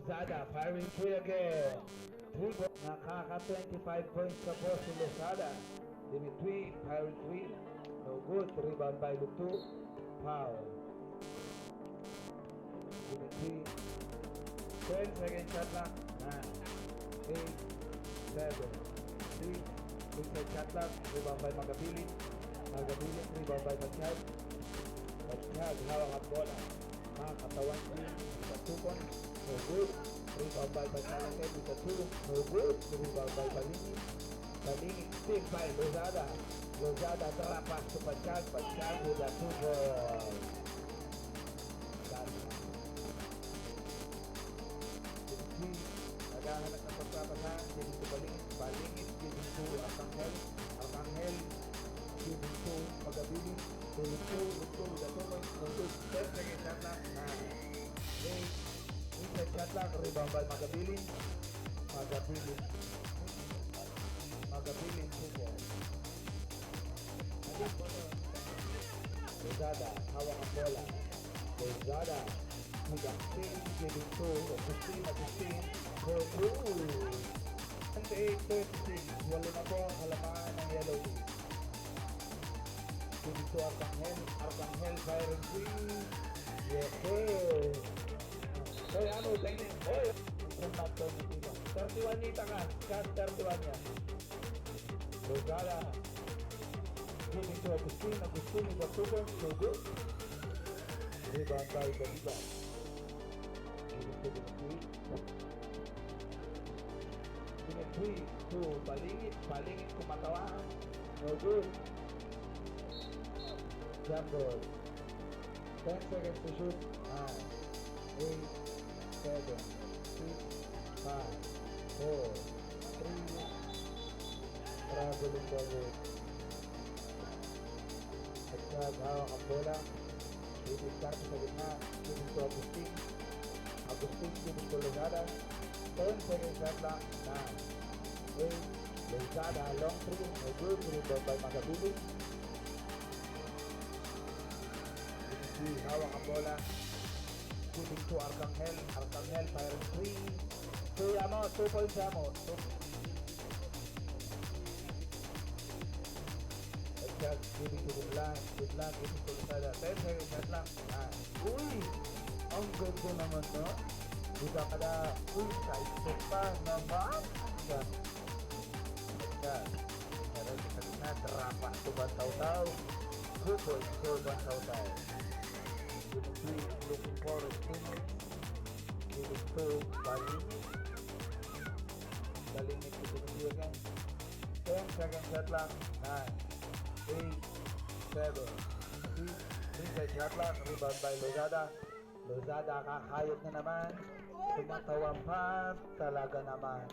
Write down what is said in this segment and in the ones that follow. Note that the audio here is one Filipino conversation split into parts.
Lozada firing three again. Nakaka 25 points ka po si Lozada. Dimitri firing three. No good. Rebound by Lutu. Foul. Dimitri. 10 second shot lang. 9, 8, 7, 6. Inside shot lang. Rebound by Magabilin. Magabilin. Rebound by Pachad. Pachad. Hawak ang bola. Katawan three. Sa 2 points. No good. Rebound by Pachalake with a 2. No good. Rebound by Balingit. Balingit still by Lozada. Lozada drop pass to Pachal. Pachal with a 2 ball. Naghahanap ng pagpapasahan. Giving to Balingit. Balingit giving to Arcangel. Arcangel giving to Magabilin. Luto with a 2 points. No good. 10 second shot na. 8. Inside shot lang, rebound by Magabilin. Magabilin po. Lozada, hawak ang bola. Lozada, Agustin, giving to Agustin. For 2. 28-36. Walo na po ang halaman ng yellow team. Giving to Arcangel firing 3. Yes, sir. Hoy, ano, tingin. Hoy! Ang bato ng tila. 31 nita ka. Cast 31 niya. Lozada. Giving to Agustin. Agustin is a 2 points. No good. Rebound by Baliba. Giving to Dimitri. Dimitri to Balingit. Balingit kumatawan. No good. Jump ball. 10 seconds to shoot. 8, 7, 6, 5, 4, 3, traveling forward. At hawak ang bola. Start sa gitna. Giving to Agustin. Agustin giving to Lozada. 10 seconds shot lang. 9, 8, Lozada long 3. No good. Rebound by Magabilin. Hawak ang bola. Giving to Arcangel. Arcangel firing 3. 2 points Amo. Giving to Gudlan. Gudlan giving to Lozada. 10 seconds shot lang. Uy! Ang ganda naman, no? Buda ka na. Uy, side pa naman. Meron sa kanina. Drapan to Bantaw-Taw. 2 points for Bantaw-Taw. Looking for a teammate. Giving to Balingit. Balingit to Dimitri again. 10 seconds shot lang. 9, 8, 7, 6. Inside shot lang. Rebound by Lozada. Lozada kakayot na naman. Tumatawang pa. Talaga naman.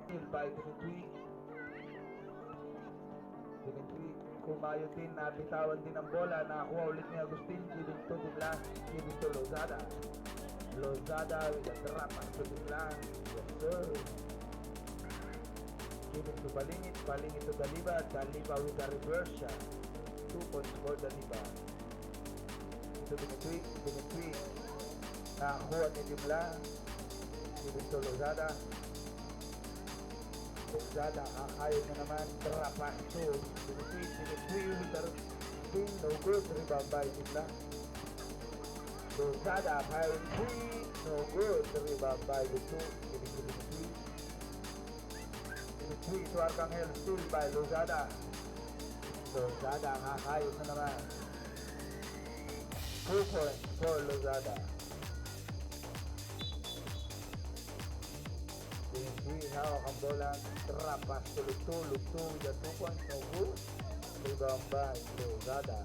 Still by Dimitri. Dimitri kumayo din, nabitawan din ang bola, nakakuha ulit ni Agustin, giving to Dimlan, giving to Lozada. Lozada with a drop to Dimlan. Yes sir. Giving to Balingit, Balingit to Daliba, Daliba with a reverse shot. 2 points for Daliba. Ito Dimitri, nakakuha ni Dimlan, giving to Lozada. Lozada, kakayo na naman, drop pass to Dimitri with a spin, no good, rebound by Dimlan. Lozada firing 3, no good, rebound by Lutu, giving to Dimitri. Dimitri to Arcangel, still by Lozada. Lozada, kakayo na naman. 2 points for Lozada. Dimitri, hawak ang bola, drop pass to Lutu, Lutu with a 2 points, no good. Rebound by Lozada.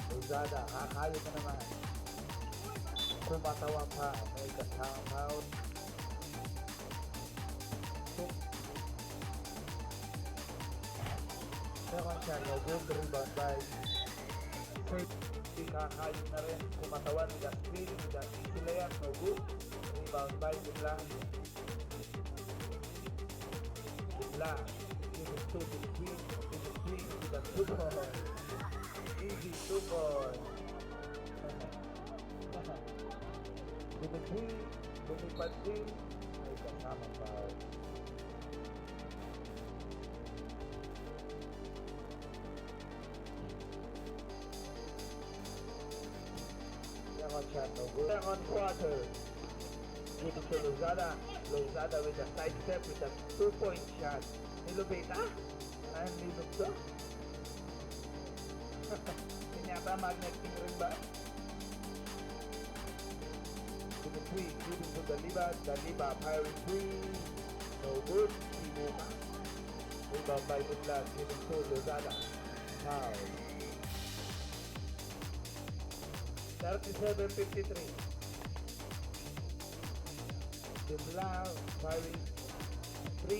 Lozada, kakayo na naman. Kumatawa pa, may kasama-out. Second shot, no good. Rebound by Safety, kakayo na rin. Kumatawa ni Gaspil, with a easy layup, no good. Rebound by Dimlan. Dimlan, give it to Dimitri with a 2 point. Easy 2 point. Dimitri lumipad din, may kasamang foul. Second shot, no good. Second quarter. Give it to Lozada. Lozada with a side step with a 2-point shot. Nilubit, ah? Ang linub to. Pinyata magnetic rin ba? To the three, giving to the Liba firing three. No good. Sibuka. Rebound by Butlas, giving to Lozada. Foul. 37-53. Dimla firing 3.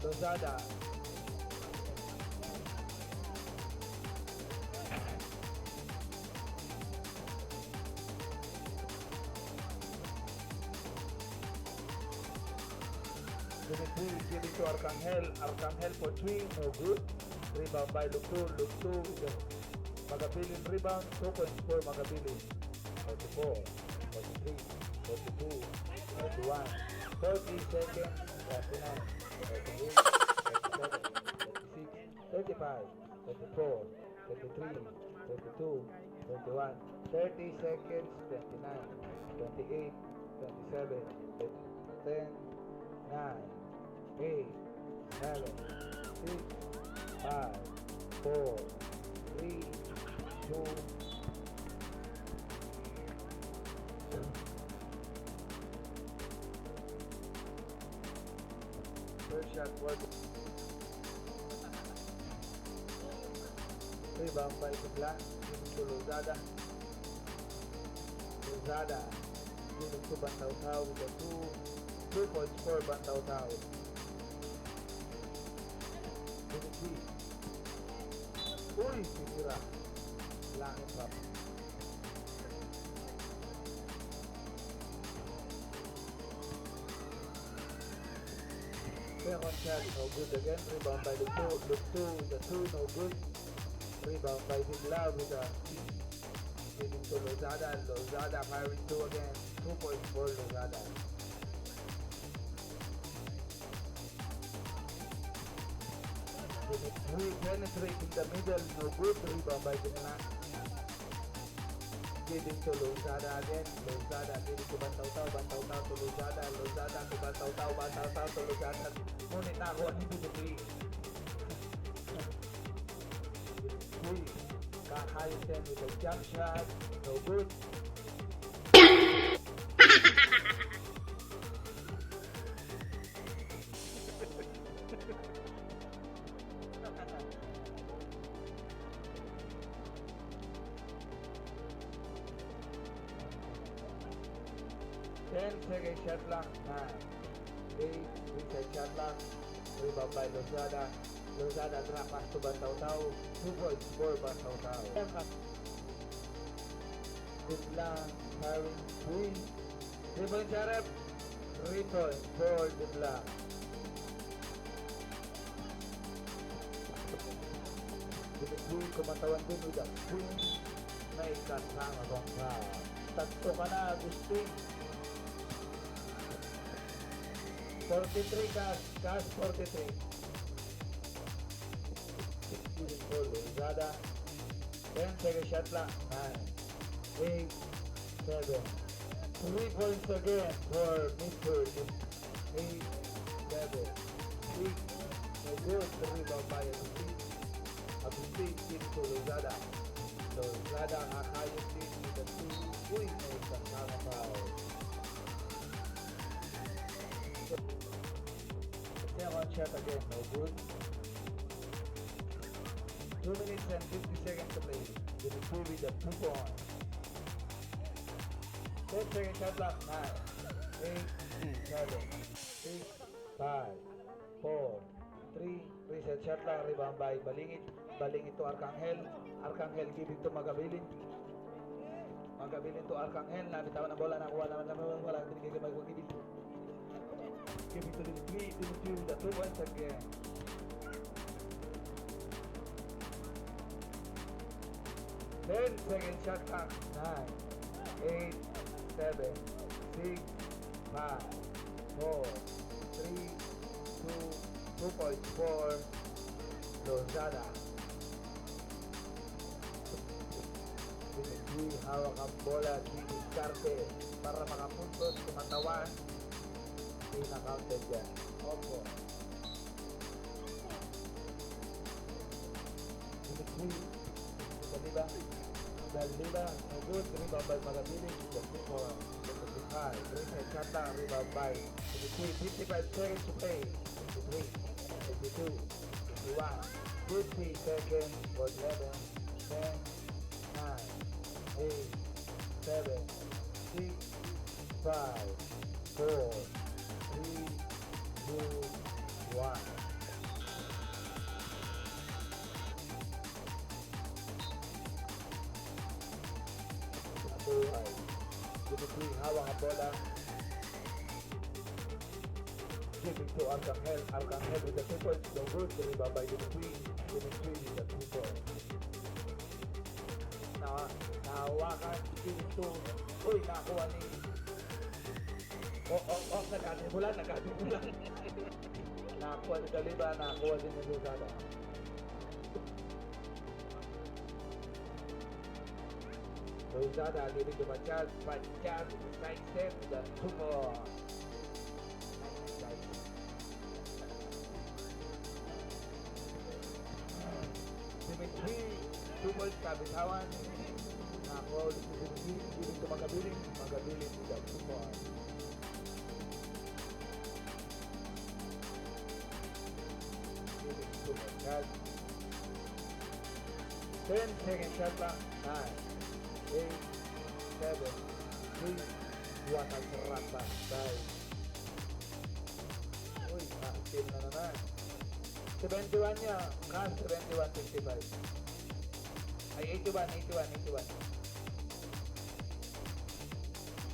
Lozada. Giving to Arcangel. Arcangel for 3. No good. Rebound by Luktu. Magabilin rebound. 2 points for Magabilin. 44, 43, 42, 41, 30 seconds, 39, 38, 37, 36, 35, 34, 33, 32, 21, 30 seconds, 29, 28, 27, 10, 9, 8, 7, 6, 5, 4, 3, 2, first shot was rebound by Butla, giving to Lozada. Lozada giving to Bantaw with a 2 points for Bantaw. Giving 3. Uy, sinira. Langit pa. Second shot, no good again. Rebound by Luktu, the 2, no good. Rebound by Bigla with a giving to Lozada. Lozada firing 2 again. 2 points for Lozada. Penetrating the middle, no good. Rebound by Bigla. Giving to Lozada again. Lozada giving to Bantaw to Lozada. Lozada to Bantaw to Lozada. Ngunit nakuha ni Butli. Kakayos yan with a jump shot. No good. Second shot lang. 9, 8, reset shot lang. Rebound by Lozada. Lozada drop pass to Bantaw. 2 points for Bantaw. Good lang. Firing 3. 3 points Arab. 3 points for good lang. Good kumatawan din with a swing. May kasama kong ka. Tatlo ka na, Agustin. 43 cash 43. Giving for Lozada. 10 second shot lang. 9, 8, 7. 3 points again for Mr. 8, 7, 6. No good. Rebound by Agustin giving to Lozada. Lozada kakayos din with a 2. Uy, may kasama foul. Second shot again, no good. 2 minutes and 50 seconds to play. With the 2 with the 2 points. 10 second shot left. 9, 8, 7, 6, 5, 4, 3. Reset shot lang. Rebound by Balingit. Balingit to Arcangel. Arcangel giving to Magabilin. Magabilin to Arcangel. Nabitawan ang bola. Nakuha naman. Wala. Binigay kay Magabilin. Giving to the 3, to the 2, the 2 points again. 10-second shot clock. 9, 8, 7, 6, 5, 4, 3, 2 points for Lozada. Dimitri, hawak ang bola, didiskarte para makapuntos, kumatawan. Hindi na-counted dyan. Opo. Dimitri, Daliba, no good, rebound by Magabilis, the 55, Greenhead, shot down, rebound by Dimitri, 55 seconds to play, 53, 52, 51, 50 seconds for 11, 10, 9, 8, 7, 6, 5, 4, 3, 2, 1. Dimitri, hawak ang bola. Giving to Arcangel. Arcangel with the 2 points. No good. Rebound by Dimitri. Dimitri with the 2 points. Nahawakan. Giving to. Uy, nakakuha ni. Nagkatimulan. Nakakuha ni Daliba. Nakakuha din ni Lozada. Lozada giving to Pachad, side step, the 2 more. Dimitri, 2 points kabitawan. Nako, Dimitri, giving to Magabilis with the 2 more. Giving to Pachad. 10-second shot clock, 9. 8, 7, 3, 2 ang sarata dahil uy, team na naman 71 niya, Cas 71-55 ay 81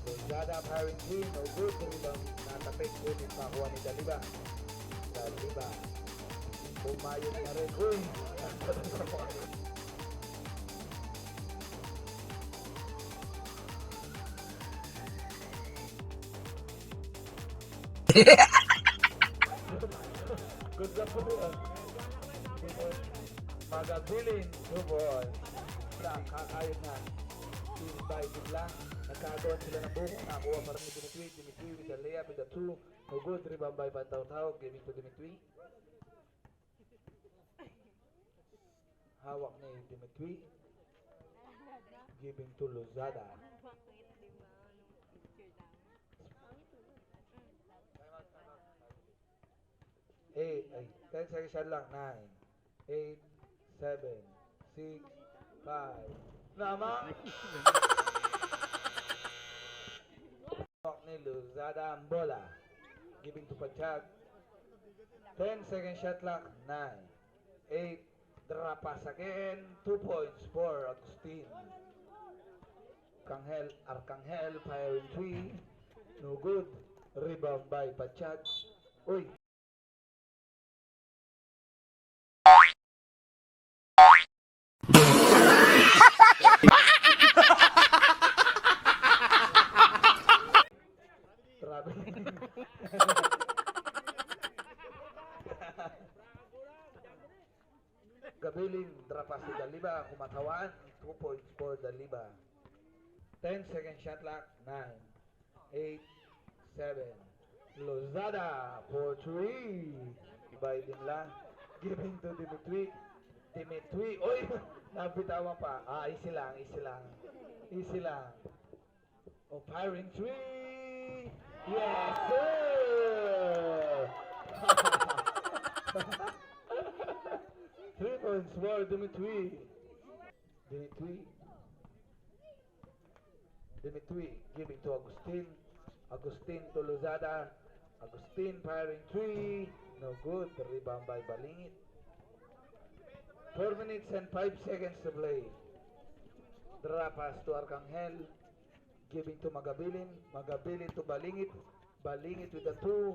Lozada firing 3, no good, rebound natapik, ulit pakuha ni Daliba pumayot na rin, uy good luck po doon. Magabilin, 2 points. Kakayod na. Team by bigla. Nagkagawan sila ng buko. Nakuha pa rin ni Dimitri with the layup with the 2. No good. Rebound by Pantaw-Taw. Giving to Dimitri. Hawak ni Dimitri. Giving to Lozada. 10 seconds lang. 9, 8, 7, 6, 5. Nama! ni Lozada ang bola. Giving to Pachag. 10 second shot clock. 9, 8, drop pass again. 2 points for Agustin. Arcangel firing 3. No good. Rebound by Pachag. Uy. Gabilin, drapas si Daliba, kumatawaan, 2 points for Daliba. 10 second shot clock, 9, 8, 7. Lozada for 3. Ibay din lang. Giving to Dimitri. Oy! Nabitawan pa. Easy lang. Oh, firing 3. Yes, sir! 3 points for Dimitri. Dimitri giving to Agustin. Agustin to Lozada. Agustin firing 3. No good. The rebound by Balingit. 4 minutes and 5 seconds to play. Drop pass to Arcangel. Giving to Magabilin. Magabilin to Balingit. Balingit with the 2.